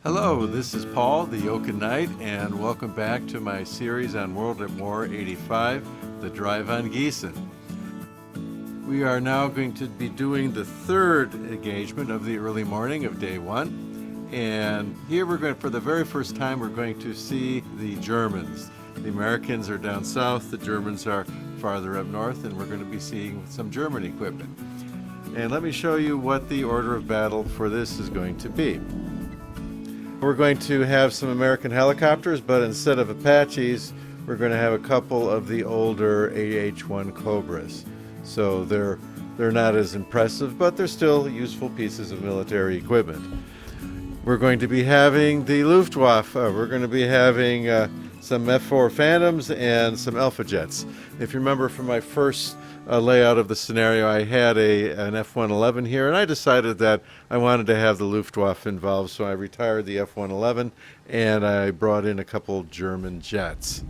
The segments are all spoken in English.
Hello, this is Paul, the Yoken Knight, and welcome back to my series on World at War 85, The Drive on Giessen. We are now going to be doing the third engagement of the early morning of day one. And here for the very first time, we're going to see the Germans. The Americans are down south, the Germans are farther up north, and we're going to be seeing some German equipment. And let me show you what the order of battle for this is going to be. We're going to have some American helicopters, but instead of Apaches, we're going to have a couple of the older AH-1 Cobras. So they're not as impressive, but they're still useful pieces of military equipment. We're going to be having the Luftwaffe. We're going to be having some F-4 Phantoms and some Alpha Jets. If you remember from my first layout of the scenario, I had an F-111 here, and I decided that I wanted to have the Luftwaffe involved, so I retired the F-111 and I brought in a couple German jets.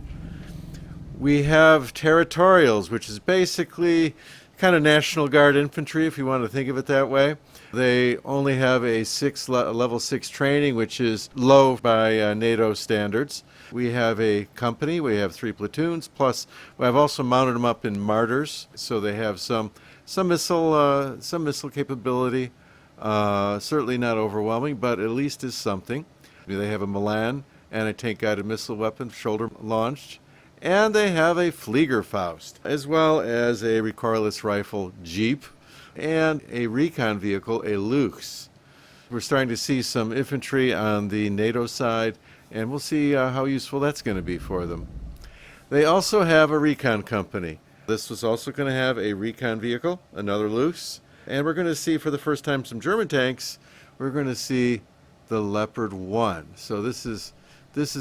We have territorials, which is basically kind of National Guard infantry, if you want to think of it that way. They only have a level 6 training, which is low by NATO standards. We have a company, we have 3 platoons, plus we have also mounted them up in Martyrs, so they have some missile capability. Certainly not overwhelming, but at least is something. They have a Milan and a tank-guided missile weapon, shoulder launched. And they have a Fliegerfaust, as well as a recoilless rifle Jeep, and a recon vehicle, a Luchs. We're starting to see some infantry on the NATO side, and we'll see how useful that's going to be for them. They also have a recon company. This was also going to have a recon vehicle, another Luchs, and we're going to see for the first time some German tanks. We're going to see the Leopard 1. So this is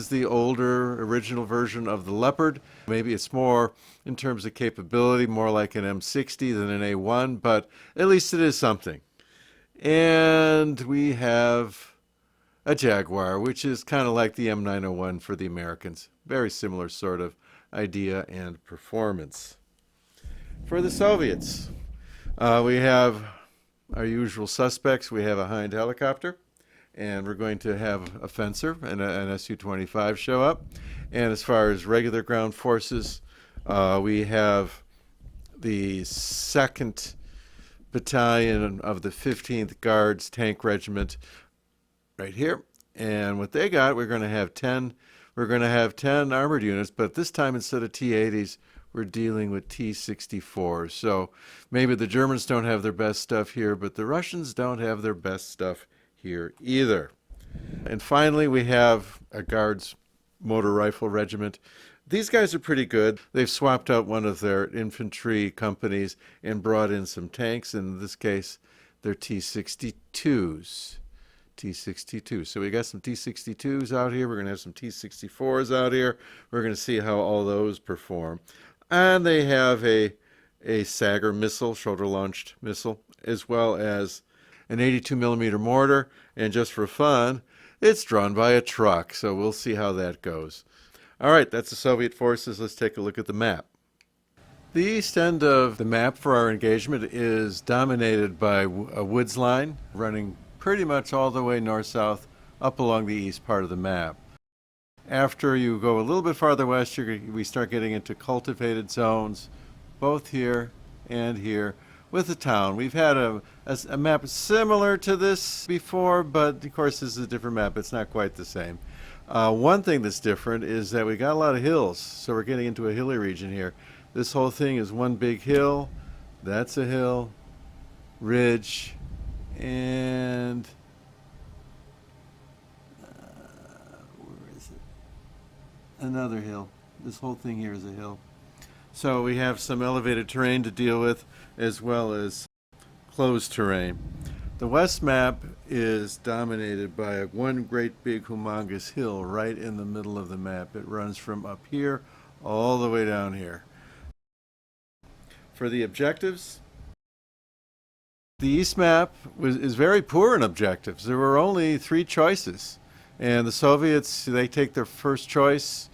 the older original version of the Leopard. Maybe it's more, in terms of capability, more like an M60 than an A1, but at least it is something. And we have a Jaguar, which is kind of like the M901 for the Americans. Very similar sort of idea and performance. For the Soviets, we have our usual suspects. We have a Hind helicopter, and we're going to have a Fencer and an Su-25 show up. And as far as regular ground forces, we have the 2nd Battalion of the 15th Guards Tank Regiment right here. And what they got, we're going to have 10 armored units, but this time instead of T-80s, we're dealing with T-64s. So maybe the Germans don't have their best stuff here, but the Russians don't have their best stuff here either. And finally, we have a Guards Motor Rifle Regiment. These guys are pretty good. They've swapped out one of their infantry companies and brought in some tanks. In this case, they're T-62s. T-62. So we got some T-62s out here. We're going to have some T-64s out here. We're going to see how all those perform. And they have a Sager missile, shoulder-launched missile, as well as an 82 millimeter mortar, and just for fun, it's drawn by a truck, so we'll see how that goes. All right, that's the Soviet forces. Let's take a look at the map. The east end of the map for our engagement is dominated by a woods line running pretty much all the way north-south up along the east part of the map. After you go a little bit farther west, we start getting into cultivated zones, both here and here, with the town. We've had a map similar to this before, but of course this is a different map. It's not quite the same. One thing that's different is that we got a lot of hills, so we're getting into a hilly region here. This whole thing is one big hill. That's a hill, ridge, and where is it? Another hill. This whole thing here is a hill. So we have some elevated terrain to deal with, as well as closed terrain. The west map is dominated by one great big humongous hill right in the middle of the map. It runs from up here all the way down here. For the objectives, the east map is very poor in objectives. There were only 3 choices, and the Soviets, they take their first choice.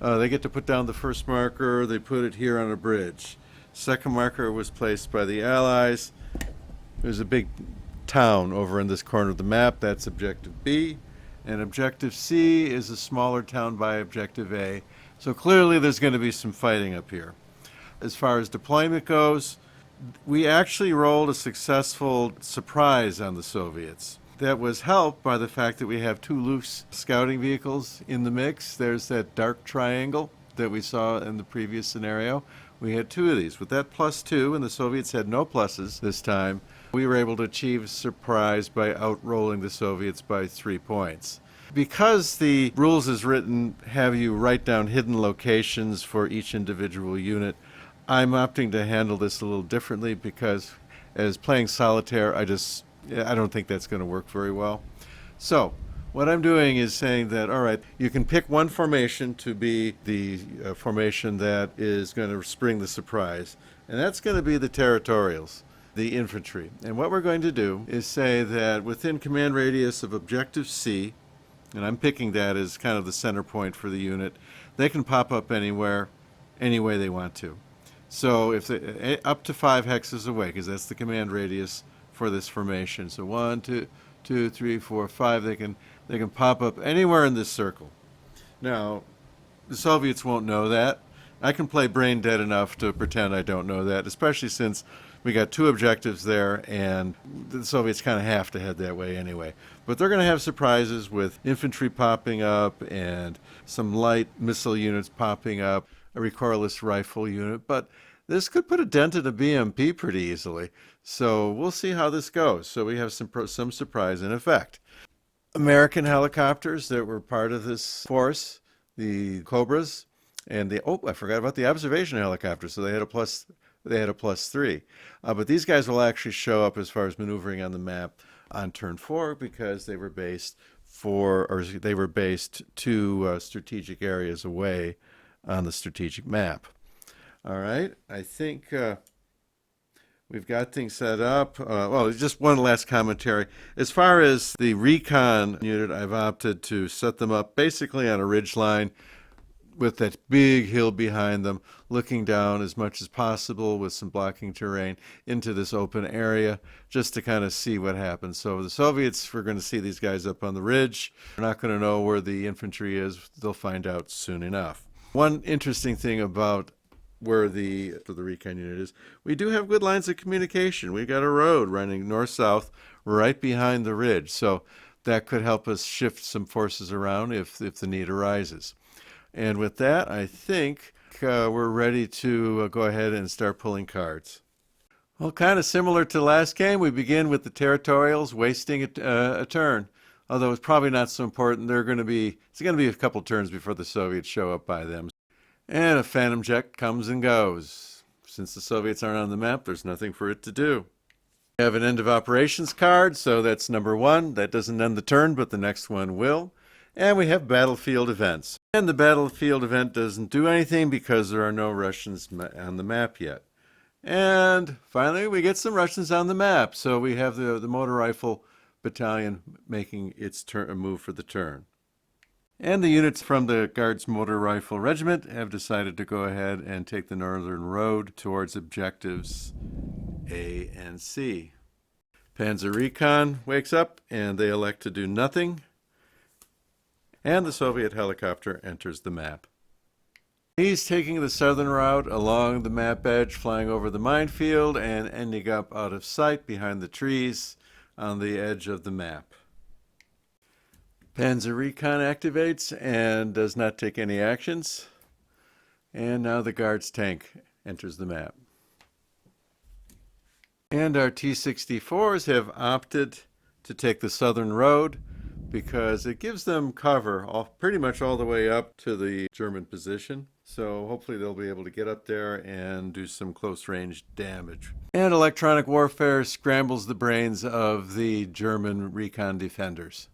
They get to put down the first marker. They put it here on a bridge. Second marker was placed by the Allies. There's a big town over in this corner of the map. That's objective B. And Objective C is a smaller town by Objective A. So clearly there's going to be some fighting up here. As far as deployment goes, we actually rolled a successful surprise on the Soviets. That was helped by the fact that we have two loose scouting vehicles in the mix. There's that dark triangle that we saw in the previous scenario. We had two of these. With that +2, and the Soviets had no pluses this time, we were able to achieve surprise by outrolling the Soviets by 3 points. Because the rules as written have you write down hidden locations for each individual unit, I'm opting to handle this a little differently because as playing solitaire, I don't think that's going to work very well. So what I'm doing is saying that, all right, you can pick one formation to be the formation that is going to spring the surprise, and that's going to be the territorials, the infantry. And what we're going to do is say that within command radius of Objective C, and I'm picking that as kind of the center point for the unit, they can pop up anywhere, any way they want to. So if they, up to 5 hexes away, because that's the command radius for this formation. So 1, 2, 3, 4, 5. They can pop up anywhere in this circle. Now, the Soviets won't know that. I can play brain dead enough to pretend I don't know that, especially since we got 2 objectives there, and the Soviets kind of have to head that way anyway. But they're going to have surprises with infantry popping up and some light missile units popping up, a recoilless rifle unit, but this could put a dent in a BMP pretty easily. So we'll see how this goes. So we have some surprise in effect. American helicopters that were part of this force, the Cobras, and I forgot about the observation helicopters. So they had a +3. But these guys will actually show up as far as maneuvering on the map on turn 4 because they were based 2 strategic areas away on the strategic map. All right, I think we've got things set up. Well, just one last commentary. As far as the recon unit, I've opted to set them up basically on a ridge line with that big hill behind them, looking down as much as possible with some blocking terrain into this open area, just to kind of see what happens. So the Soviets, we're going to see these guys up on the ridge. We're not going to know where the infantry is. They'll find out soon enough. One interesting thing about where the recon unit is, we do have good lines of communication. We've got a road running north-south right behind the ridge, so that could help us shift some forces around if the need arises. And with that, I think we're ready to go ahead and start pulling cards. Well, kind of similar to the last game, we begin with the territorials wasting a turn. Although it's probably not so important. It's going to be a couple turns before the Soviets show up by them. And a Phantom Jet comes and goes. Since the Soviets aren't on the map, there's nothing for it to do. We have an end of operations card, so that's number 1. That doesn't end the turn, but the next one will. And we have battlefield events. And the battlefield event doesn't do anything because there are no Russians on the map yet. And finally, we get some Russians on the map. So we have the motor rifle battalion making its move for the turn. And the units from the Guards Motor Rifle Regiment have decided to go ahead and take the northern road towards objectives A and C. Panzer Recon wakes up and they elect to do nothing. And the Soviet helicopter enters the map. He's taking the southern route along the map edge, flying over the minefield and ending up out of sight behind the trees on the edge of the map. Panzer Recon activates and does not take any actions. And now the Guards tank enters the map. And our T-64s have opted to take the southern road because it gives them cover pretty much all the way up to the German position. So hopefully they'll be able to get up there and do some close-range damage. And electronic warfare scrambles the brains of the German recon defenders.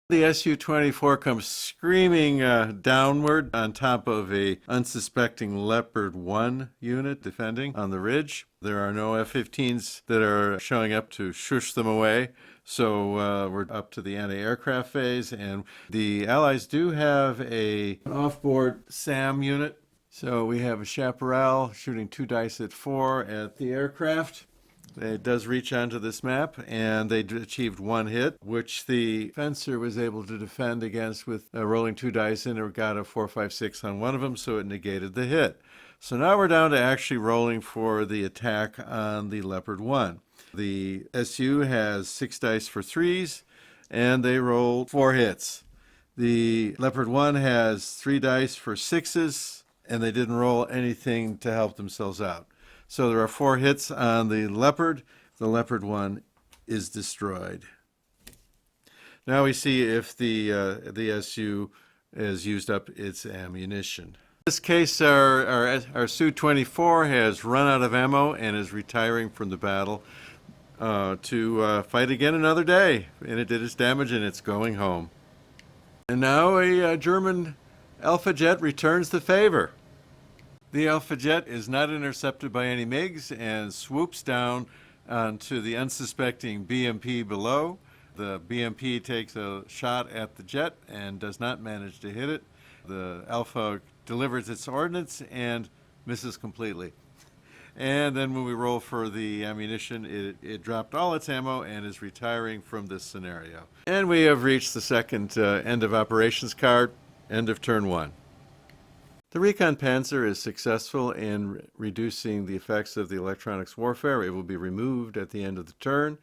The Su-24 comes screaming downward on top of a unsuspecting Leopard 1 unit defending on the ridge. There are no F-15s that are showing up to shush them away. So we're up to the anti-aircraft phase, and the Allies do have an off-board SAM unit. So we have a Chaparral shooting 2 dice at 4 at the aircraft. It does reach onto this map, and they achieved one hit, which the fencer was able to defend against with rolling 2 dice, and it got a 4, 5, 6 on one of them, so it negated the hit. So now we're down to actually rolling for the attack on the Leopard 1. The SU has 6 dice for 3s, and they roll 4 hits. The Leopard 1 has 3 dice for 6s, and they didn't roll anything to help themselves out. So there are 4 hits on the Leopard. The Leopard 1 is destroyed. Now we see if the SU has used up its ammunition. In this case, our Su-24 has run out of ammo and is retiring from the battle to fight again another day. And it did its damage, and it's going home. And now a German Alpha jet returns the favor. The Alpha jet is not intercepted by any MiGs and swoops down onto the unsuspecting BMP below. The BMP takes a shot at the jet and does not manage to hit it. The Alpha delivers its ordnance and misses completely. And then when we roll for the ammunition, it dropped all its ammo and is retiring from this scenario. And we have reached the second end of operations card, end of turn 1. The Recon Panzer is successful in reducing the effects of the electronics warfare. It will be removed at the end of the turn.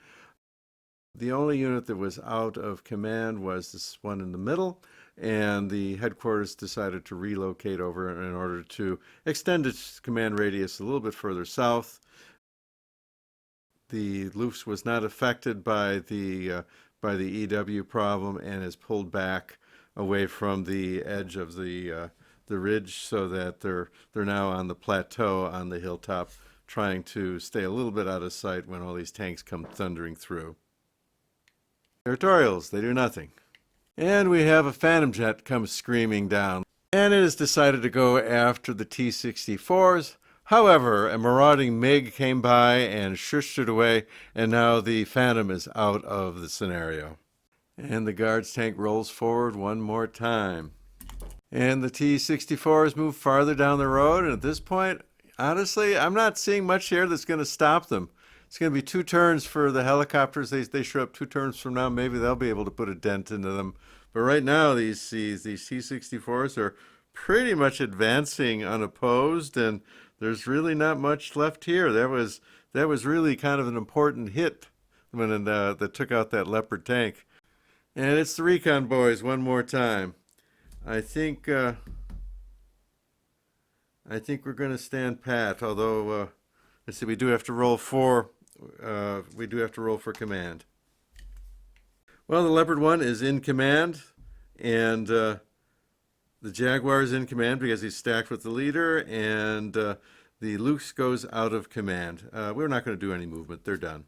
The only unit that was out of command was this one in the middle, and the headquarters decided to relocate over in order to extend its command radius a little bit further south. The Luft was not affected by the EW problem and has pulled back away from the edge of the ridge, so that they're now on the plateau on the hilltop, trying to stay a little bit out of sight when all these tanks come thundering through. Territorials, they do nothing. And we have a Phantom jet come screaming down, and it has decided to go after the T-64s. However, a marauding MiG came by and shushed it away, and now the Phantom is out of the scenario. And the Guards tank rolls forward one more time. And the T-64s move farther down the road, and at this point, honestly, I'm not seeing much here that's going to stop them. It's going to be 2 turns for the helicopters. They show up 2 turns from now. Maybe they'll be able to put a dent into them. But right now, these T-64s are pretty much advancing unopposed, and there's really not much left here. That was really kind of an important hit when that took out that Leopard tank. And it's the Recon boys one more time. I think we're going to stand pat. Although let's see, we do have to roll for command. Well, the Leopard 1 is in command, and the Jaguar is in command because he's stacked with the leader, and the Luchs goes out of command. We're not going to do any movement. They're done.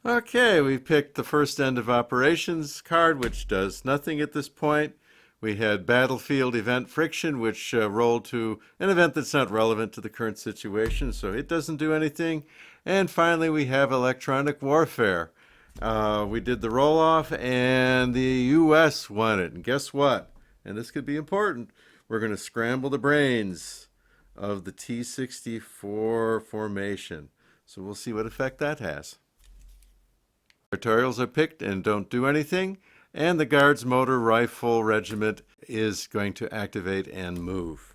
Okay, we've picked the first end of operations card, which does nothing at this point. We had battlefield event friction, which rolled to an event that's not relevant to the current situation, so it doesn't do anything. And finally, we have electronic warfare. We did the roll-off, and the U.S. won it. And guess what? And this could be important. We're going to scramble the brains of the T-64 formation. So we'll see what effect that has. Territorials are picked and don't do anything. And the Guards Motor Rifle Regiment is going to activate and move.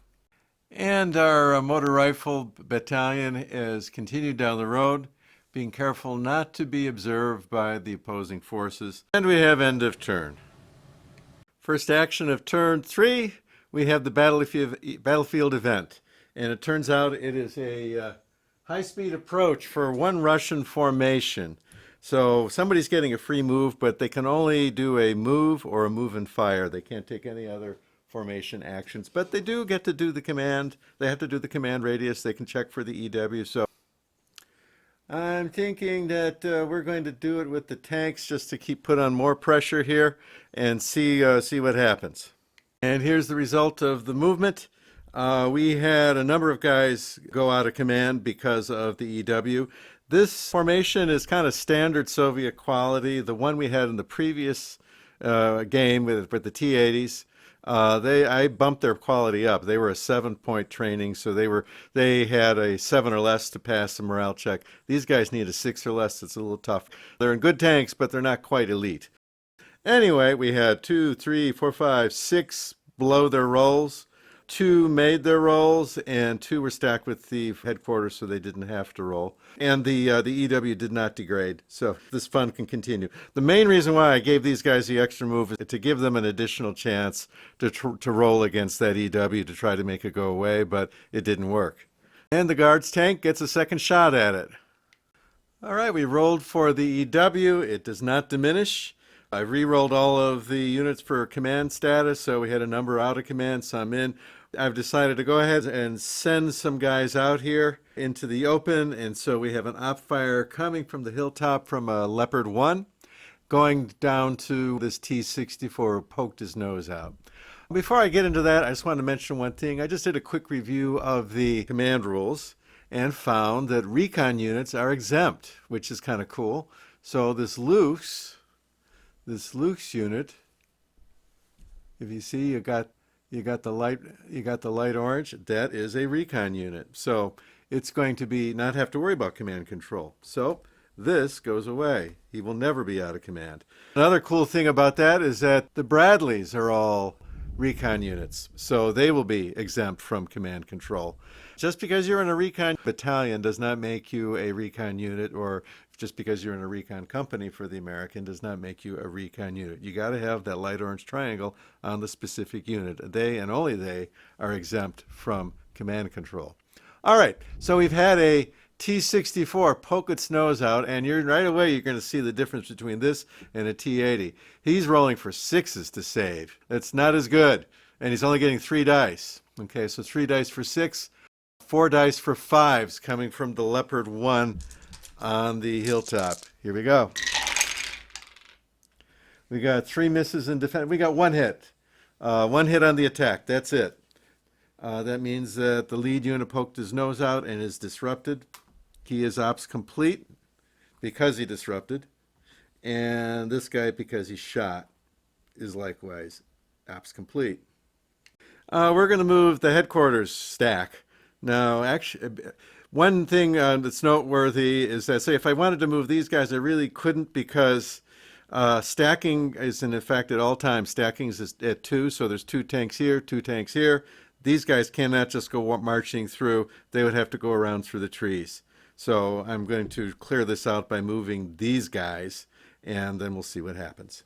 And our motor rifle battalion has continued down the road, being careful not to be observed by the opposing forces. And we have end of turn. First action of turn 3, we have the battlefield event. And it turns out it is a high-speed approach for one Russian formation. So somebody's getting a free move, but they can only do a move or a move and fire. They can't take any other formation actions, but they do get to do the command. They have to do the command radius. They can check for the EW. So I'm thinking that we're going to do it with the tanks just to put on more pressure here and see what happens. And here's the result of the movement. We had a number of guys go out of command because of the EW. This formation is kind of standard Soviet quality. The one we had in the previous game with the T-80s, I bumped their quality up. They were a 7-point training, so they had a 7 or less to pass the morale check. These guys need a 6 or less. It's a little tough. They're in good tanks, but they're not quite elite. Anyway, we had 2, 3, 4, 5, 6 below their rolls. 2 made their rolls, and 2 were stacked with the headquarters, so they didn't have to roll. And the EW did not degrade, so this fun can continue. The main reason why I gave these guys the extra move is to give them an additional chance to roll against that EW to try to make it go away, but it didn't work. And the guard's tank gets a second shot at it. All right, we rolled for the EW. It does not diminish. I re-rolled all of the units for command status, so we had a number out of command, some in. I've decided to go ahead and send some guys out here into the open, and so we have an op fire coming from the hilltop from a Leopard 1, going down to this T-64 who poked his nose out. Before I get into that, I just want to mention one thing. I just did a quick review of the command rules and found that recon units are exempt, which is kind of cool. So this Luke's unit, if you see, you got the light orange. That is a recon unit, so it's going to be not have to worry about command control. So this goes away. He will never be out of command. Another cool thing about that is that the Bradleys are all recon units, so they will be exempt from command control. Just because you're in a recon battalion does not make you a recon unit, or just because you're in a recon company for the American does not make you a recon unit. You got to have that light orange triangle on the specific unit. They and only they are exempt from command control. All right, so we've had a T-64 poke its nose out, and right away you're going to see the difference between this and a T-80. He's rolling for 6s to save. That's not as good, and he's only getting 3 dice. Okay, so 3 dice for 6, 4 dice for 5s coming from the Leopard 1 on the hilltop. Here we go. We got 3 misses in defense. We got 1 hit. 1 hit on the attack. That's it. That means that the lead unit poked his nose out and is disrupted. He is ops complete because he disrupted. And this guy, because he shot, is likewise ops complete. We're going to move the headquarters stack. Now, actually, one thing that's noteworthy is that, say, if I wanted to move these guys, I really couldn't because stacking is in effect at all times. Stacking is at 2, so there's 2 tanks here, 2 tanks here. These guys cannot just go marching through. They would have to go around through the trees. So I'm going to clear this out by moving these guys, and then we'll see what happens.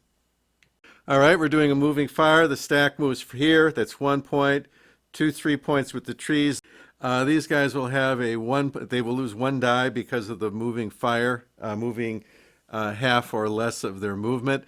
All right, we're doing a moving fire. The stack moves here. That's 1 point, 2, 3 points with the trees. These guys will have they will lose 1 die because of the moving fire, moving half or less of their movement.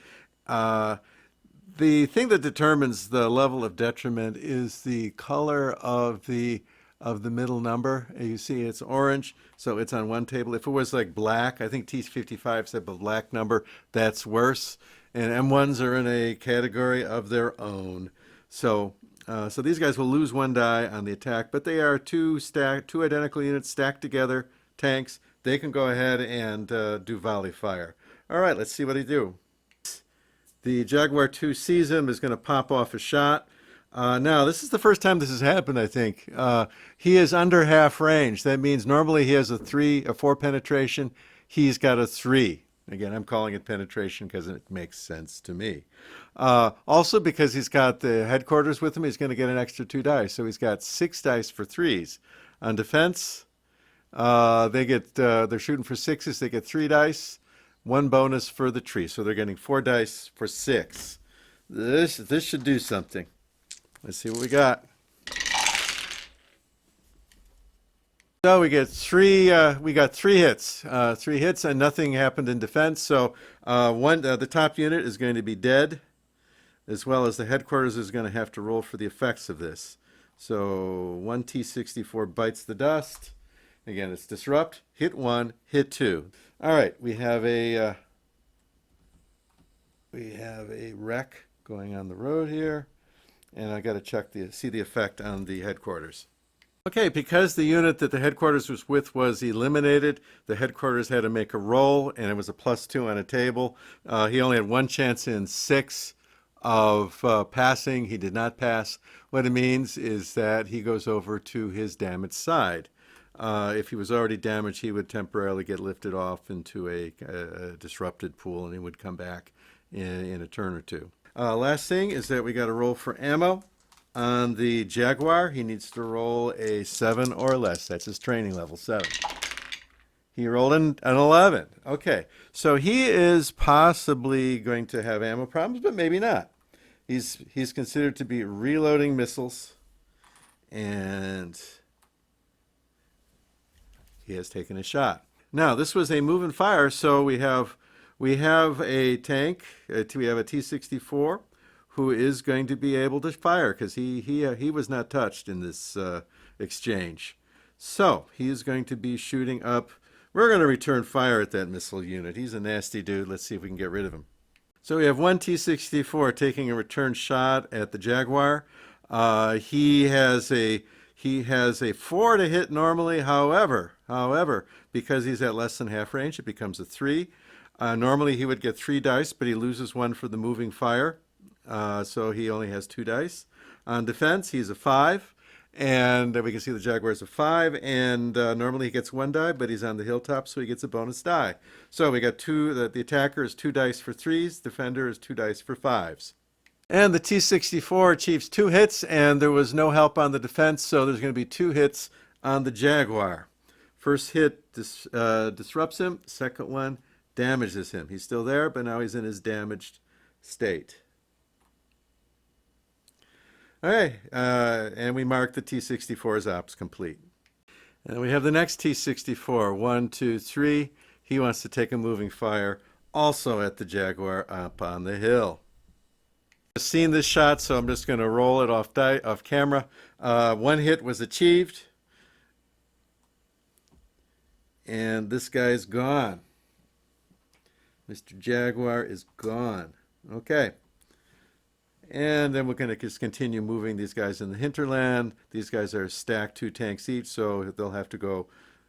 The thing that determines the level of detriment is the color of the middle number. You see it's orange, so it's on one table. If it was like black, I think T-55 said the black number, that's worse. And M1s are in a category of their own. So these guys will lose 1 die on the attack, but they are 2 identical units stacked together, tanks. They can go ahead and do volley fire. All right, let's see what they do. The Jaguar 2 sees him, is going to pop off a shot. Now, this is the first time this has happened, I think. He is under half range. That means normally he has a 4 penetration. He's got a 3. Again, I'm calling it penetration because it makes sense to me. Also, because he's got the headquarters with him, he's going to get an extra 2 dice. So he's got 6 dice for 3s. On defense, they're shooting for 6s. They get 3 dice, 1 bonus for the tree. So they're getting 4 dice for 6. This should do something. Let's see what we got. So we get 3. We got 3 hits. 3 hits, and nothing happened in defense. So the top unit is going to be dead, as well as the headquarters is going to have to roll for the effects of this. So 1 T-64 bites the dust. Again, it's disrupt. Hit 1, hit 2. All right, we have a wreck going on the road here, and I got to check see the effect on the headquarters. Okay, because the unit that the headquarters was with was eliminated, the headquarters had to make a roll, and it was a +2 on a table. He only had 1 chance in 6 of passing. He did not pass. What it means is that he goes over to his damaged side. If he was already damaged, he would temporarily get lifted off into a disrupted pool, and he would come back in a turn or two. Last thing is that we got to roll for ammo. On the Jaguar, he needs to roll a 7 or less. That's his training level, 7. He rolled an 11. Okay, so he is possibly going to have ammo problems, but maybe not. He's considered to be reloading missiles, and he has taken a shot. Now, this was a move and fire, so we have a tank. We have a T-64 who is going to be able to fire because he was not touched in this exchange. So he is going to be shooting up. We're going to return fire at that missile unit. He's a nasty dude. Let's see if we can get rid of him. So we have one T-64 taking a return shot at the Jaguar. He has a 4 to hit normally. However, because he's at less than half range, it becomes a 3. Normally he would get 3 dice, but he loses 1 for the moving fire. So he only has 2 dice. On defense, he's a 5. And we can see the Jaguar's a 5, and normally he gets 1 die, but he's on the hilltop, so he gets a bonus die. So we got 2, the attacker is 2 dice for 3s, defender is 2 dice for 5s. And the T-64 achieves 2 hits, and there was no help on the defense, so there's going to be 2 hits on the Jaguar. First hit disrupts him, second one damages him. He's still there, but now he's in his damaged state. All right, and we mark the T-64's ops complete. And we have the next T-64, 1, 2, 3. He wants to take a moving fire, also at the Jaguar up on the hill. I've seen this shot, so I'm just going to roll it off camera. 1 hit was achieved, and this guy's gone. Mr. Jaguar is gone. Okay. And then we're going to just continue moving these guys in the hinterland. These guys are stacked 2 tanks each, so they'll have to go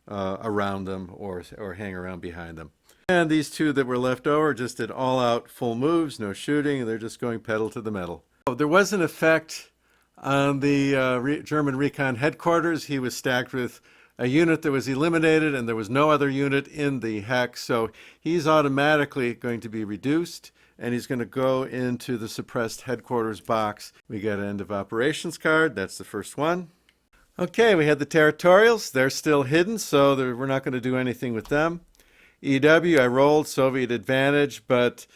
around them or hang around behind them. And these 2 that were left over just did all-out full moves, no shooting, and they're just going pedal to the metal. There was an effect on the German recon headquarters. He was stacked with a unit that was eliminated, and there was no other unit in the hex, so he's automatically going to be reduced, and he's going to go into the suppressed headquarters box. We got an end of operations card. That's the first one. Okay, we had the territorials. They're still hidden, so we're not going to do anything with them. EW, I rolled Soviet advantage, but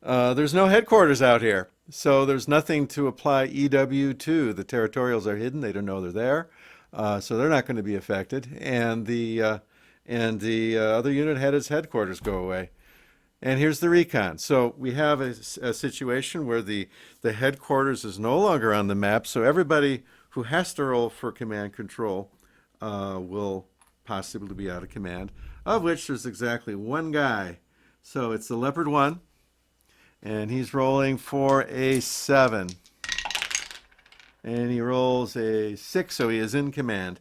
there's no headquarters out here, so there's nothing to apply EW to. The territorials are hidden. They don't know they're there, so they're not going to be affected. And the other unit had its headquarters go away. And here's the recon. So we have a situation where the headquarters is no longer on the map, so everybody who has to roll for command control will possibly be out of command, of which there's exactly 1 guy. So it's the Leopard 1, and he's rolling for a 7. And he rolls a 6, so he is in command.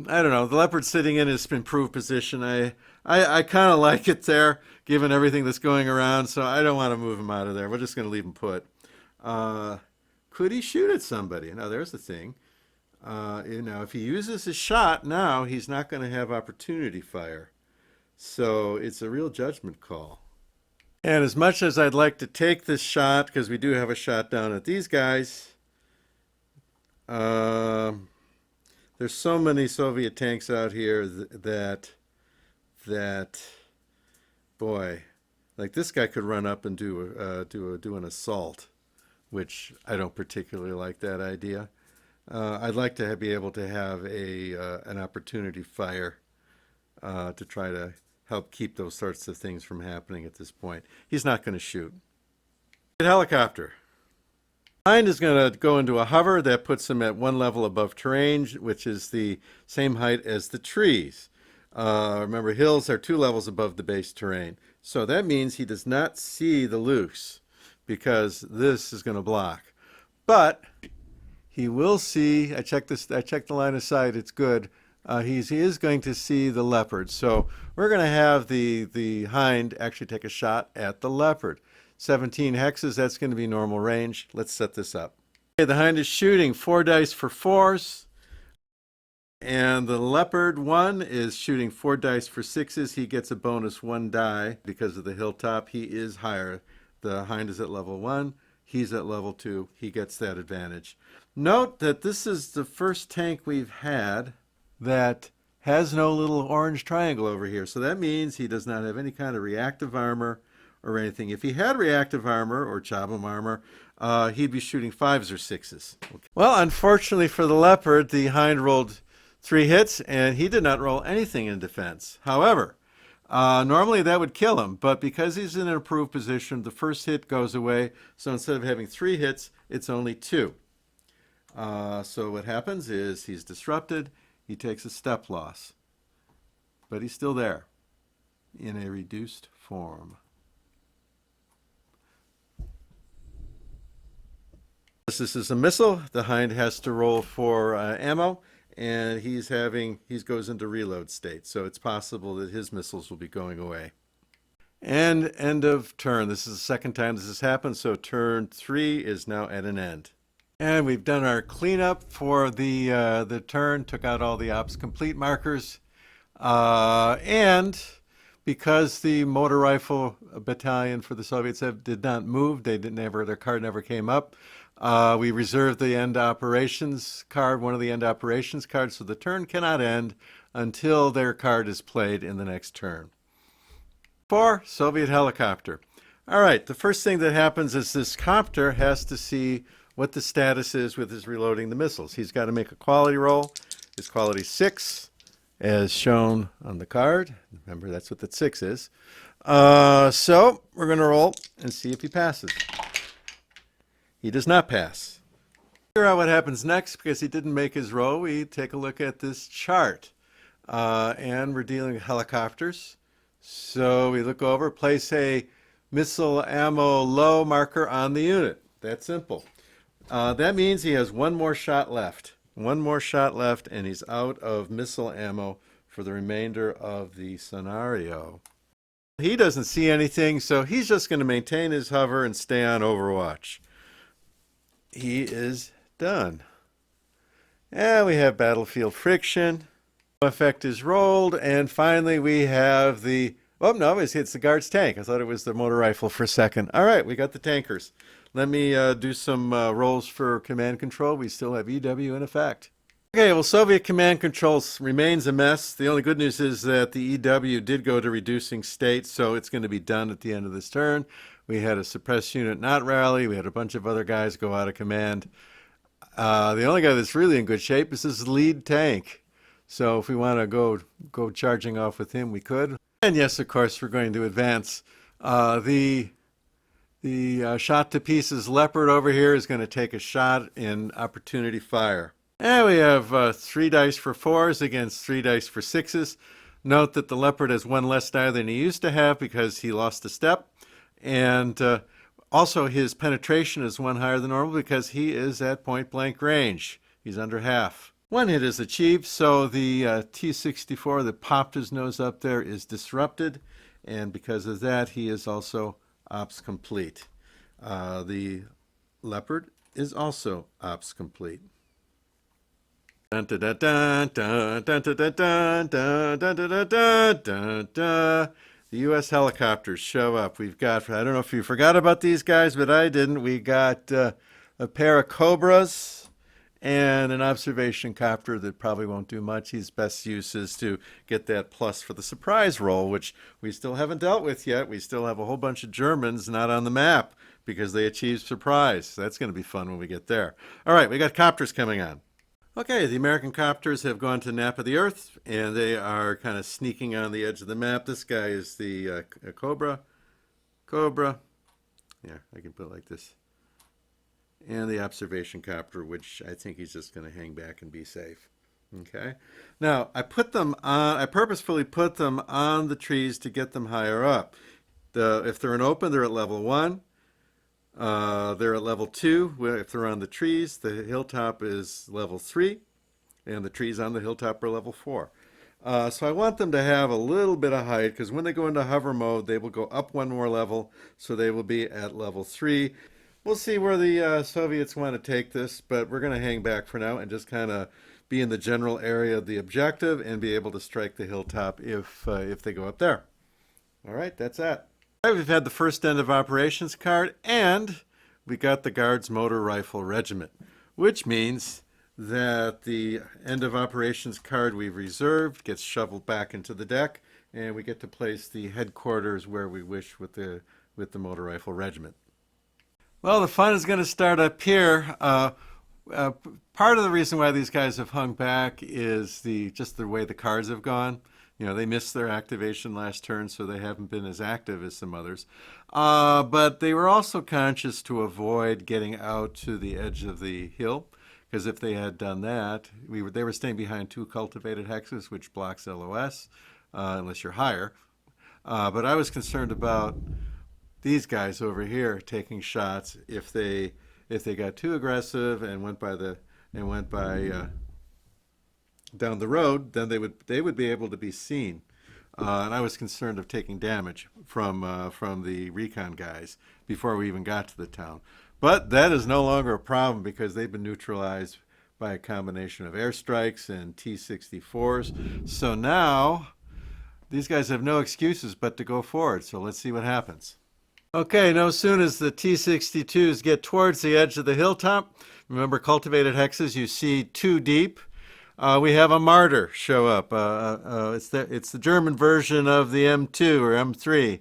I don't know, the Leopard's sitting in his improved position. I kind of like it there, given everything that's going around, so I don't want to move him out of there. We're just going to leave him put. Could he shoot at somebody? Now, there's the thing. If he uses his shot now, he's not going to have opportunity fire. So it's a real judgment call. And as much as I'd like to take this shot, because we do have a shot down at these guys, there's so many Soviet tanks out here that boy, like this guy could run up and do an assault, which I don't particularly like that idea. I'd like to be able to have an opportunity fire to try to help keep those sorts of things from happening at this point. He's not going to shoot. Helicopter. Mine is going to go into a hover that puts him at 1 level above terrain, which is the same height as the trees. Remember, hills are 2 levels above the base terrain. So that means he does not see the loose, because this is going to block. But he will see, I checked the line of sight, it's good. He is going to see the leopard. So we're going to have the hind actually take a shot at the leopard. 17 hexes. That's going to be normal range. Let's set this up. Okay, the hind is shooting 4 dice for 4s. And the leopard one is shooting 4 dice for 6s. He gets a bonus 1 die because of the hilltop. He is higher. The hind is at level 1. He's at level 2. He gets that advantage. Note that this is the first tank we've had that has no little orange triangle over here. So that means he does not have any kind of reactive armor or anything. If he had reactive armor or Chabam armor, he'd be shooting 5s or 6s. Okay. Well, unfortunately for the leopard, the hind rolled 3 hits, and he did not roll anything in defense. However, normally that would kill him, but because he's in an improved position, the first hit goes away. So instead of having 3 hits, it's only 2. So what happens is he's disrupted. He takes a step loss, but he's still there in a reduced form. This is a missile. The hind has to roll for ammo, and he goes into reload state. So it's possible that his missiles will be going away. And end of turn. This is the second time this has happened, so turn 3 is now at an end. And we've done our cleanup for the turn, took out all the ops complete markers. And because the motor rifle battalion for the Soviets did not move, their card never came up, we reserved the end operations card, one of the end operations cards, so the turn cannot end until their card is played in the next turn. 4, Soviet helicopter. All right, the first thing that happens is this copter has to see what the status is with his reloading the missiles. He's got to make a quality roll. His quality 6, as shown on the card. Remember, that's what that 6 is. So we're going to roll and see if he passes. He does not pass. Figure out what happens next because he didn't make his roll. We take a look at this chart. And we're dealing with helicopters. So we look over, place a missile ammo low marker on the unit. That's simple. That means he has 1 more shot left. 1 more shot left, and he's out of missile ammo for the remainder of the scenario. He doesn't see anything, so he's just going to maintain his hover and stay on Overwatch. He is done. And we have battlefield friction. Effect is rolled, and finally we have the... Oh, no, it's the guard's tank. I thought it was the motor rifle for a second. All right, we got the tankers. Let me do some rolls for command control. We still have EW in effect. Okay, well, Soviet command control remains a mess. The only good news is that the EW did go to reducing state, so it's going to be done at the end of this turn. We had a suppressed unit not rally. We had a bunch of other guys go out of command. The only guy that's really in good shape is this lead tank. So if we want to go charging off with him, we could. And yes, of course, we're going to advance. The shot to pieces leopard over here is going to take a shot in opportunity fire. And we have 3 dice for 4s against 3 dice for 6s. Note that the leopard has 1 less die than he used to have because he lost a step. And also his penetration is 1 higher than normal because he is at point blank range. He's under half. 1 hit is achieved, so the T-64 that popped his nose up there is disrupted. And because of that, he is also ops complete. The leopard is also ops complete. Dun, dun, dun, dun, dun, dun, dun, dun, dun, dun, dun, dun, dun, dun. The U.S. helicopters show up. We've got, I don't know if you forgot about these guys, but I didn't. We got a pair of Cobras and an observation copter that probably won't do much. His best use is to get that plus for the surprise roll, which we still haven't dealt with yet. We still have a whole bunch of Germans not on the map because they achieved surprise. So that's going to be fun when we get there. All right, we got copters coming on. Okay, the American copters have gone to nap of the Earth, and they are kind of sneaking on the edge of the map. This guy is the Cobra. Yeah, I can put it like this. And the observation copter, which I think he's just going to hang back and be safe. Okay. Now, I purposefully put them on the trees to get them higher up. If they're in open, they're at level 1. They're at level 2. If they're on the trees, the hilltop is level 3, and the trees on the hilltop are level 4. So I want them to have a little bit of height because when they go into hover mode, they will go up one more level, so they will be at level 3. We'll see where the Soviets want to take this, but we're going to hang back for now and just kind of be in the general area of the objective and be able to strike the hilltop if they go up there. All right, that's that. All right, we've had the first end of operations card, and we got the Guards Motor Rifle Regiment, which means that the end of operations card we've reserved gets shoveled back into the deck, and we get to place the headquarters where we wish with the Motor Rifle Regiment. Well, the fun is going to start up here. Part of the reason why these guys have hung back is just the way the cards have gone. You know, they missed their activation last turn, so they haven't been as active as some others. But they were also conscious to avoid getting out to the edge of the hill, because if they had done that, they were staying behind 2 cultivated hexes, which blocks LOS, unless you're higher. But I was concerned about these guys over here taking shots if they got too aggressive and went by down the road, then they would be able to be seen, and I was concerned of taking damage from the recon guys before we even got to the town. But that is no longer a problem because they've been neutralized by a combination of airstrikes and T-64s. So now these guys have no excuses but to go forward. So let's see what happens. Okay, no soon as the T-62s get towards the edge of the hilltop, remember cultivated hexes, you see 2 deep. We have a martyr show up. It's the German version of the M2 or M3.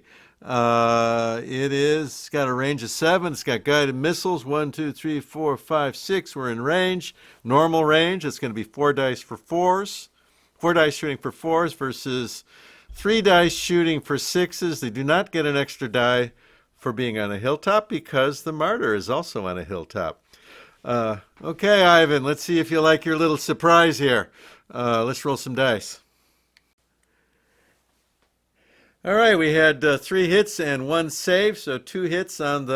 It's got a range of 7. It's got guided missiles. 1, 2, 3, 4, 5, 6. We're in range. Normal range. It's going to be 4 dice for 4s. 4 dice shooting for 4s versus 3 dice shooting for 6s. They do not get an extra die for being on a hilltop because the martyr is also on a hilltop. Okay, Ivan, let's see if you like your little surprise here. Let's roll some dice. All right, we had 3 hits and 1 save, so 2 hits on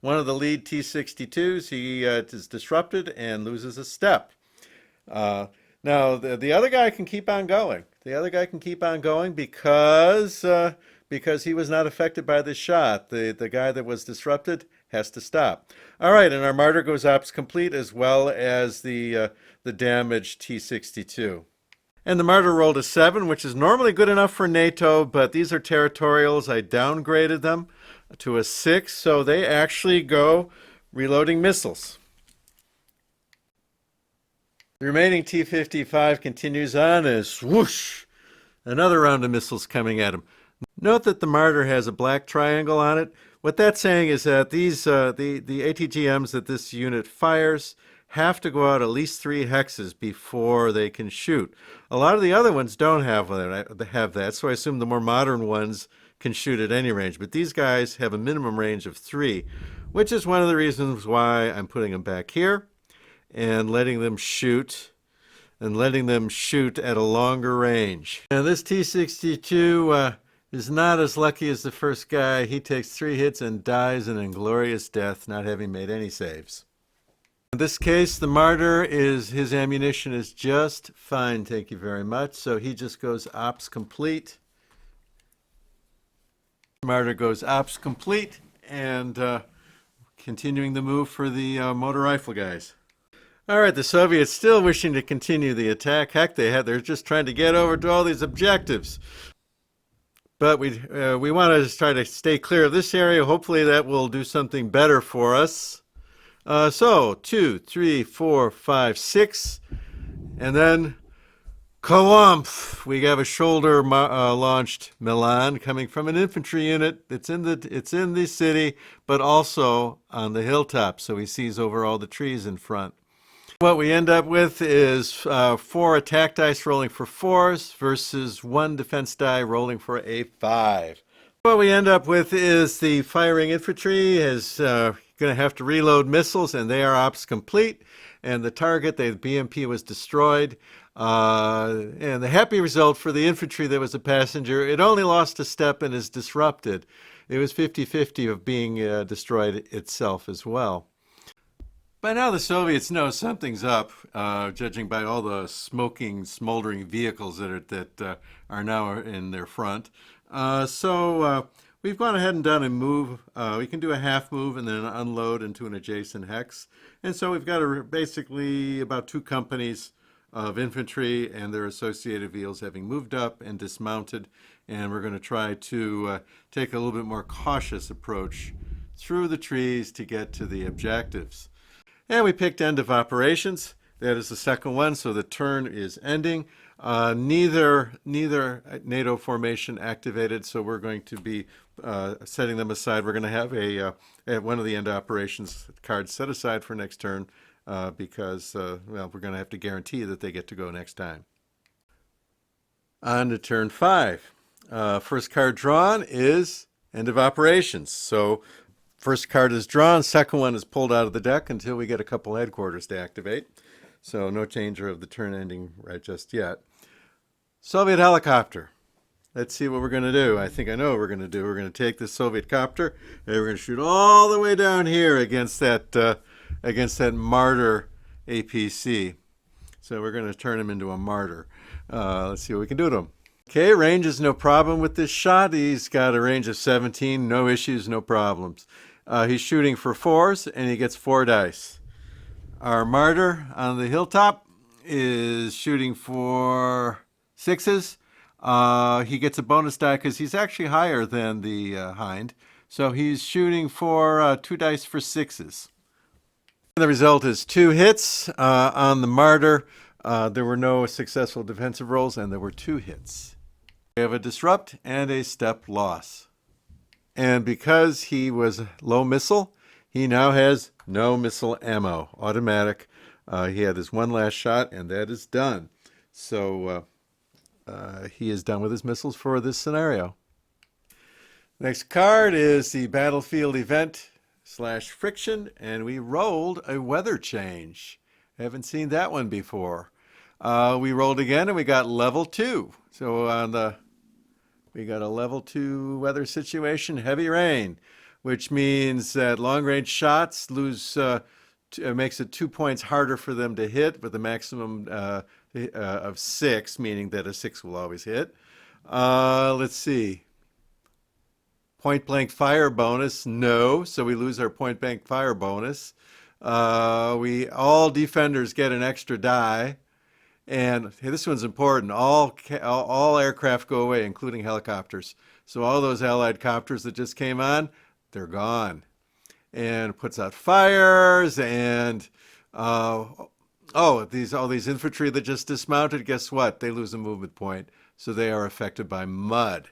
one of the lead T-62s. He is disrupted and loses a step. Now, the other guy can keep on going. The other guy can keep on going because he was not affected by the shot. The guy that was disrupted has to stop. All right, and our martyr goes ops complete as well as the damaged T-62. And the martyr rolled a 7, which is normally good enough for NATO, but these are territorials. I downgraded them to a 6, so they actually go reloading missiles. The remaining T-55 continues on as whoosh, another round of missiles coming at him. Note that the martyr has a black triangle on it. What that's saying is that these the ATGMs that this unit fires have to go out at least 3 hexes before they can shoot. A lot of the other ones don't have that, so I assume the more modern ones can shoot at any range. But these guys have a minimum range of 3, which is one of the reasons why I'm putting them back here and letting them shoot at a longer range. Now this T-62 is not as lucky as the first guy. He takes 3 hits and dies an inglorious death, not having made any saves. In this case, the martyr his ammunition is just fine, thank you very much. So he just goes ops complete. Martyr goes ops complete and continuing the move for the motor rifle guys. All right, the Soviets still wishing to continue the attack. Heck, they're just trying to get over to all these objectives. But we want to try to stay clear of this area. Hopefully that will do something better for us. So 2, 3, 4, 5, 6, and then Kawumph. We have a shoulder launched Milan coming from an infantry unit. It's in the city, but also on the hilltop. So he sees over all the trees in front. What we end up with is 4 attack dice rolling for 4s versus 1 defense die rolling for a 5. What we end up with is the firing infantry is going to have to reload missiles, and they are ops complete. And the target, the BMP, was destroyed. And the happy result for the infantry that was a passenger, it only lost a step and is disrupted. It was 50-50 of being destroyed itself as well. By now, the Soviets know something's up, judging by all the smoking, smoldering vehicles that are now in their front. So we've gone ahead and done a move. We can do a half move and then unload into an adjacent hex. And so we've got basically about 2 companies of infantry and their associated vehicles having moved up and dismounted. And we're going to try to take a little bit more cautious approach through the trees to get to the objectives. And we picked end of operations. That is the second one, so the turn is ending. Neither NATO formation activated, so we're going to be setting them aside. We're going to have one of the end operations cards set aside for next turn because well, we're going to have to guarantee that they get to go next time. On to turn 5. First card drawn is end of operations. So first card is drawn, second one is pulled out of the deck until we get a couple headquarters to activate. So no danger of the turn ending right just yet. Soviet helicopter. Let's see what we're going to do. I think I know what we're going to do. We're going to take this Soviet copter and we're going to shoot all the way down here against that martyr APC. So we're going to turn him into a martyr. Let's see what we can do to him. Okay, range is no problem with this shot. He's got a range of 17, no issues, no problems. He's shooting for 4s, and he gets 4 dice. Our martyr on the hilltop is shooting for 6s. He gets a bonus die because he's actually higher than the hind. So he's shooting for 2 dice for 6s. The result is 2 hits on the martyr. There were no successful defensive rolls, and there were 2 hits. We have a disrupt and a step loss. And because he was low missile, he now has no missile ammo, automatic. He had his one last shot, and that is done. So he is done with his missiles for this scenario. Next card is the battlefield event / friction, and we rolled a weather change. Haven't seen that one before. We rolled again, and we got level 2. So we got a level 2 weather situation, heavy rain, which means that long-range shots makes it 2 points harder for them to hit with a maximum of 6, meaning that a 6 will always hit. Let's see. Point-blank fire bonus, no, so we lose our point-blank fire bonus. All defenders get an extra die. And hey, this one's important. All aircraft go away, including helicopters. So all those Allied copters that just came on, they're gone. And puts out fires and all these infantry that just dismounted. Guess what? They lose a movement point, so they are affected by mud.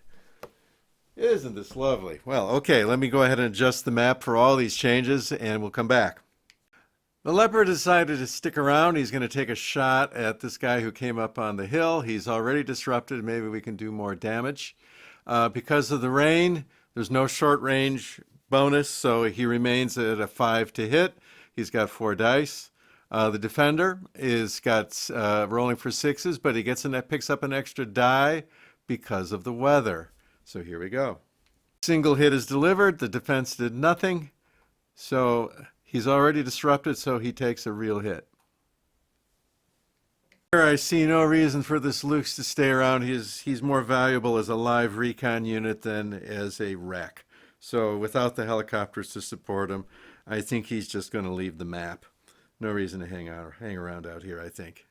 Isn't this lovely? Well, okay. Let me go ahead and adjust the map for all these changes, and we'll come back. The leopard decided to stick around. He's going to take a shot at this guy who came up on the hill. He's already disrupted. Maybe we can do more damage. Because of the rain, there's no short range bonus, so he remains at a 5 to hit. He's got 4 dice. The defender is rolling for 6s, but he picks up an extra die because of the weather. So here we go. Single hit is delivered. The defense did nothing. So he's already disrupted, so he takes a real hit. I see no reason for this Luke's to stay around. He's more valuable as a live recon unit than as a wreck. So without the helicopters to support him, I think he's just going to leave the map. No reason to hang around out here, I think.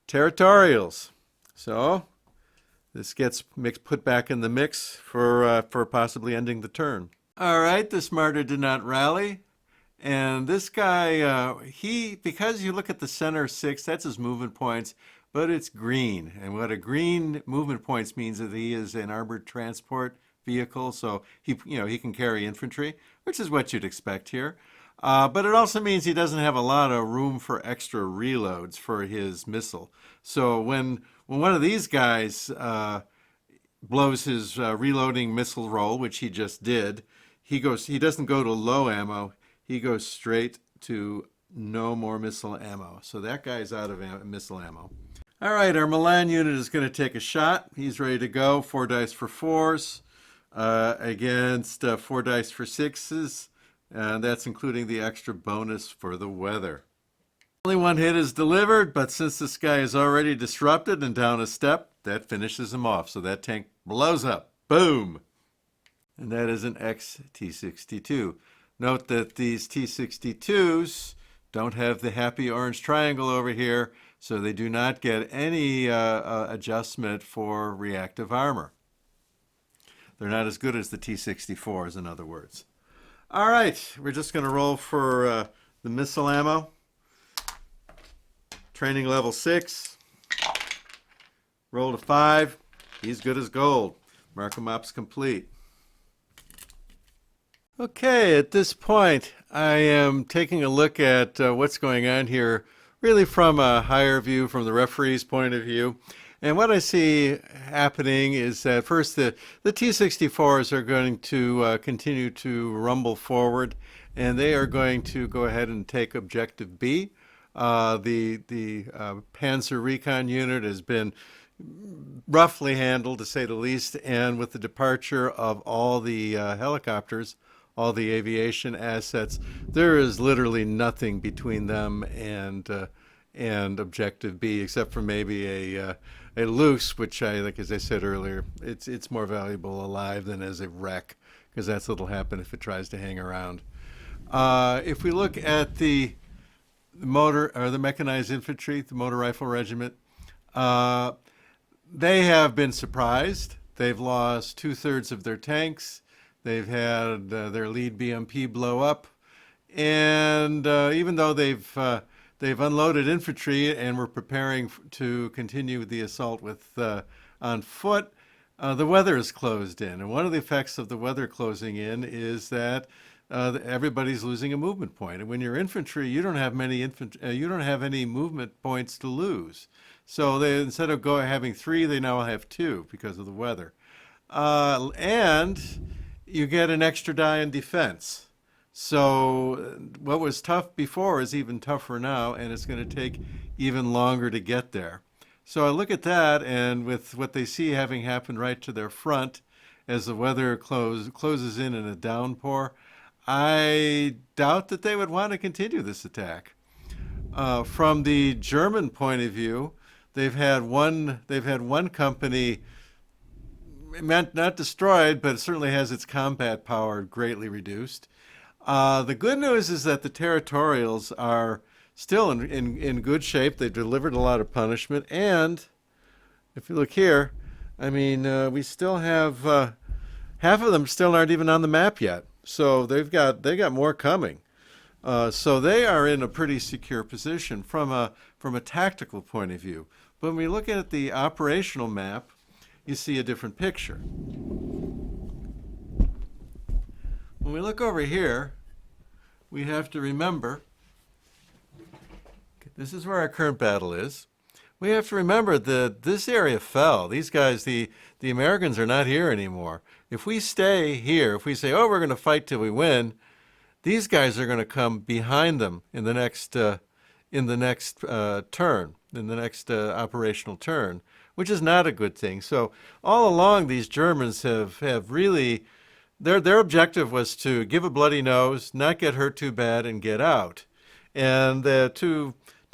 Territorials. So this gets put back in the mix for possibly ending the turn. All right, this martyr did not rally. And this guy, because you look at the center 6, that's his movement points, but it's green. And what a green movement points means is that he is an armored transport vehicle, so he can carry infantry, which is what you'd expect here. But it also means he doesn't have a lot of room for extra reloads for his missile. So when one of these guys blows his reloading missile roll, which he just did, he doesn't go to low ammo. He goes straight to no more missile ammo. So that guy's out of missile ammo. All right, our Milan unit is going to take a shot. He's ready to go. 4 dice for 4s against 4 dice for 6s. and that's including the extra bonus for the weather. Only one hit is delivered, but since this guy is already disrupted and down a step, that finishes him off. So that tank blows up. Boom! And that is an XT62. Note that these T62s don't have the happy orange triangle over here, so they do not get any adjustment for reactive armor. They're not as good as the T64s, in other words. All right, we're just going to roll for the missile ammo. Training level 6. Roll to 5. He's good as gold. Markham Ops complete. Okay, at this point, I am taking a look at what's going on here, really from a higher view, from the referee's point of view. And what I see happening is that first the T-64s are going to continue to rumble forward, and they are going to go ahead and take Objective B. The Panzer Recon unit has been roughly handled, to say the least, and with the departure of all the helicopters, all the aviation assets, there is literally nothing between them and Objective B, except for maybe a loose, which as I said earlier, it's more valuable alive than as a wreck, because that's what'll happen if it tries to hang around. If we look at the motor or the mechanized infantry, the motor rifle regiment, they have been surprised. They've lost 2/3 of their tanks. They've had their lead BMP blow up, and even though they've unloaded infantry and were preparing to continue the assault with on foot, the weather is closed in. And one of the effects of the weather closing in is that everybody's losing a movement point. And when you're infantry, you don't have you don't have any movement points to lose. So they, instead of having 3, they now have 2 because of the weather. And you get an extra die in defense. So what was tough before is even tougher now, and it's going to take even longer to get there. So I look at that, and with what they see having happened right to their front as the weather closes in a downpour, I doubt that they would want to continue this attack. From the German point of view, they've had one company not destroyed, but it certainly has its combat power greatly reduced. The good news is that the Territorials are still in good shape. They've delivered a lot of punishment, and if you look here, I mean, we still have half of them still aren't even on the map yet. So they got more coming. So they are in a pretty secure position from a tactical point of view. But when we look at the operational map, you see a different picture. When we look over here, we have to remember, this is where our current battle is. We have to remember that this area fell. These guys, the Americans are not here anymore. If we stay here, if we say, oh, we're going to fight till we win, these guys are going to come behind them in the next turn, in the next operational turn, which is not a good thing. So all along, these Germans have really, their objective was to give a bloody nose, not get hurt too bad, and get out. And to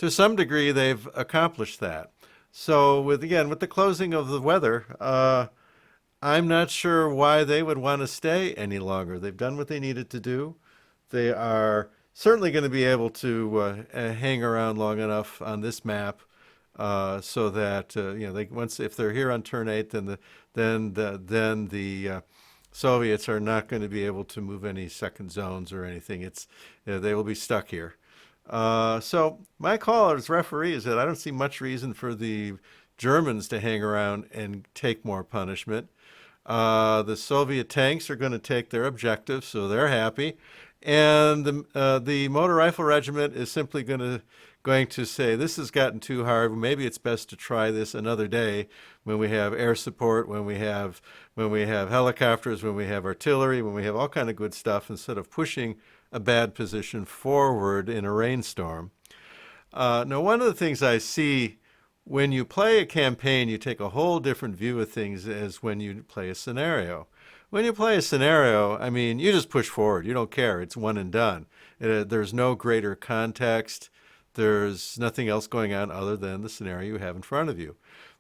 some degree, they've accomplished that. So with the closing of the weather, I'm not sure why they would want to stay any longer. They've done what they needed to do. They are certainly going to be able to hang around long enough on this map so that if they're here on turn 8, then the Soviets are not going to be able to move any second zones or anything. They will be stuck here. So my call as referee is that I don't see much reason for the Germans to hang around and take more punishment. The Soviet tanks are going to take their objectives, so they're happy. And the motor rifle regiment is simply going to say, this has gotten too hard. Maybe it's best to try this another day when we have air support, when we have helicopters, when we have artillery, when we have all kind of good stuff, instead of pushing a bad position forward in a rainstorm. Now, one of the things I see when you play a campaign, you take a whole different view of things as when you play a scenario. When you play a scenario, I mean, you just push forward. You don't care. It's one and done. There's no greater context. There's nothing else going on other than the scenario you have in front of you.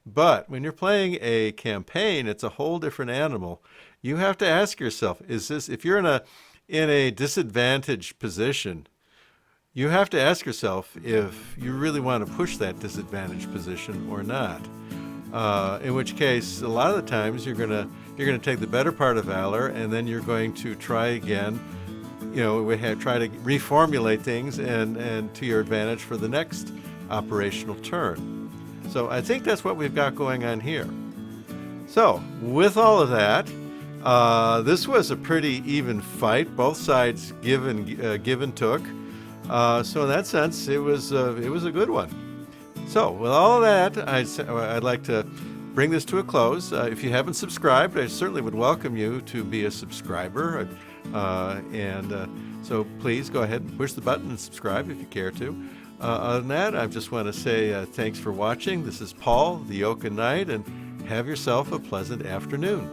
But when you're playing a campaign, it's a whole different animal. You have to ask yourself, if you're in a disadvantaged position, you have to ask yourself if you really want to push that disadvantaged position or not. In which case, a lot of the times you're gonna take the better part of valor, and then you're going to try again. Try to reformulate things and to your advantage for the next operational turn. So I think that's what we've got going on here. So with all of that, this was a pretty even fight. Both sides give and took. So in that sense, it was a good one. So with all of that, I'd like to bring this to a close. If you haven't subscribed, I certainly would welcome you to be a subscriber. So please go ahead and push the button and subscribe if you care to. Other than that, I just want to say thanks for watching. This is Paul, the Oaken Knight, and have yourself a pleasant afternoon.